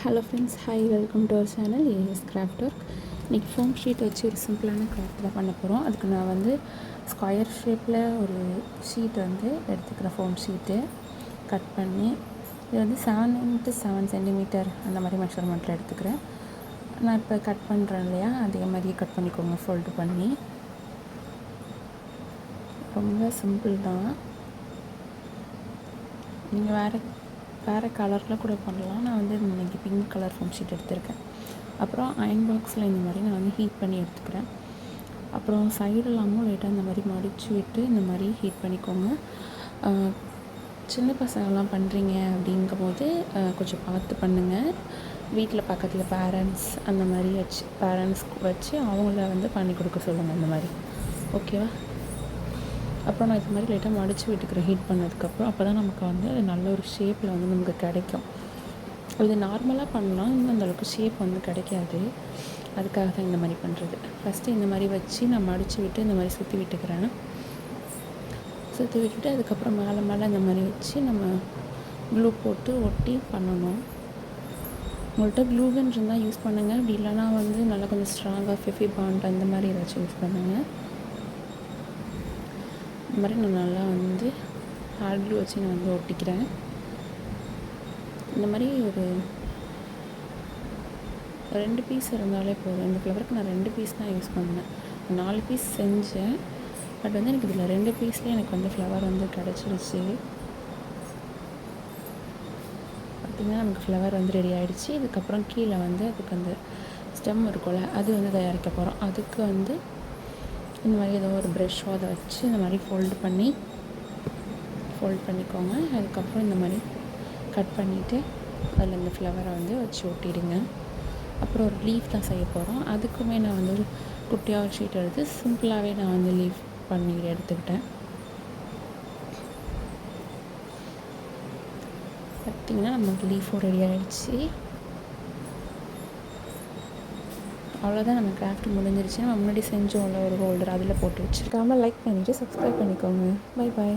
Hello friends, hi, welcome to our channel AS craft work. இன்றைக்கி foam sheet வச்சு ஒரு சிம்பிளான கிராஃப்ட் தான் பண்ண போகிறோம். அதுக்கு நான் வந்து ஸ்கொயர் ஷேப்பில் ஒரு ஷீட் வந்து எடுத்துக்கிறேன். ஃபோம் ஷீட்டு கட் பண்ணி இது வந்து 7x7 சென்டிமீட்டர் அந்த மாதிரி மெஷர்மெண்ட்டில் எடுத்துக்கிறேன். நான் இப்போ கட் பண்ணுறேன் இல்லையா, அதே மாதிரியே கட் பண்ணிக்கோங்க. ஃபோல்டு பண்ணி ரொம்ப சிம்பிள் தான். நீங்கள் வேறு கலரில் கூட பண்ணலாம். நான் வந்து இன்றைக்கி பிங்க் கலர் ஃபோம் ஷீட் எடுத்திருக்கேன். அப்புறம் அயன் பாக்ஸில் இந்த மாதிரி நான் வந்து ஹீட் பண்ணி எடுத்துக்கிறேன். அப்புறம் சைடெல்லாமும் லைட்டாக இந்த மாதிரி மடித்து விட்டு இந்த மாதிரி ஹீட் பண்ணிக்கோங்க. சின்ன பசங்கள்லாம் பண்ணுறீங்க அப்படிங்கும்போது கொஞ்சம் பார்த்து பண்ணுங்கள். வீட்டில் பக்கத்தில் பேரண்ட்ஸ் அந்த மாதிரி பேரண்ட்ஸ் வச்சு அவங்கள வந்து பண்ணி கொடுக்க சொல்லுங்கள் அந்த மாதிரி. ஓகேவா? அப்புறம் நான் இது மாதிரி லைட்டாக மடித்து விட்டுக்கிறேன் ஹீட் பண்ணதுக்கப்புறம். அப்போ தான் நமக்கு வந்து அது நல்ல ஒரு ஷேப்பில் வந்து நமக்கு கிடைக்கும். இது நார்மலாக பண்ணலாம், இன்னும் அந்தளவுக்கு ஷேப் வந்து கிடைக்காது. அதுக்காக தான் இந்த மாதிரி பண்ணுறது. ஃபஸ்ட்டு இந்த மாதிரி வச்சு நான் மடித்து விட்டு இந்த மாதிரி சுற்றி விட்டுக்கிறேன். சுற்றி விட்டுட்டு அதுக்கப்புறம் மேலே மேலே இந்த மாதிரி வச்சு நம்ம க்ளூ போட்டு ஒட்டி பண்ணணும். உங்கள்கிட்ட க்ளூகன் இருந்தால் யூஸ் பண்ணுங்கள். அப்படி இல்லைனா வந்து நல்லா கொஞ்சம் ஸ்ட்ராங்காக ஃபெஃபி பாண்ட் அந்த மாதிரி ஏதாச்சும் யூஸ் பண்ணுங்கள். இந்த மாதிரி நான் நல்லா வந்து ஹேர் க்ளூ வச்சு நான் வந்து ஒட்டிக்கிறேன். இந்த மாதிரி ஒரு 2 பீஸ் இருந்தாலே போதும். இந்த ஃப்ளவருக்கு நான் 2 பீஸ் தான் யூஸ் பண்ணேன். 4 பீஸ் செஞ்சேன். பட் வந்து எனக்கு இதில் 2 பீஸ்லேயே எனக்கு வந்து ஃப்ளவர் வந்து கிடச்சிருச்சு. பார்த்திங்கன்னா நமக்கு ஃப்ளவர் வந்து ரெடி ஆகிடுச்சு. இதுக்கப்புறம் கீழே வந்து அதுக்கு அந்த ஸ்டெம் இருக்கும்ல, அது வந்து தயாரிக்க போகிறோம். அதுக்கு வந்து இந்த மாதிரி ஏதோ ஒரு ப்ரெஷ்ஷோ அதை வச்சு இந்த மாதிரி ஃபோல்ட் பண்ணிக்கோங்க. அதுக்கப்புறம் இந்த மாதிரி கட் பண்ணிவிட்டு அதில் இந்த ஃப்ளவரை வந்து வச்சு ஒட்டிடுங்க. அப்புறம் ஒரு லீஃப் தான் செய்ய போகிறோம். அதுக்குமே நான் வந்து ஒரு குட்டியாக ஒரு ஷீட் எடுத்து சிம்பிளாகவே நான் வந்து லீஃப் பண்ணி எடுத்துக்கிட்டேன். பார்த்திங்கன்னா நமக்கு லீஃபும் ரெடி ஆகிடுச்சு. அவ்வளோதான், நம்ம கிராஃப்ட் முடிஞ்சிருச்சு. நம்ம முன்னாடி செஞ்சோம்ல ஒரு ஹோல்டர், அதில் போட்டு வச்சுருக்காமல் லைக் பண்ணிவிட்டு சப்ஸ்கிரைப் பண்ணிக்கோங்க. Bye bye.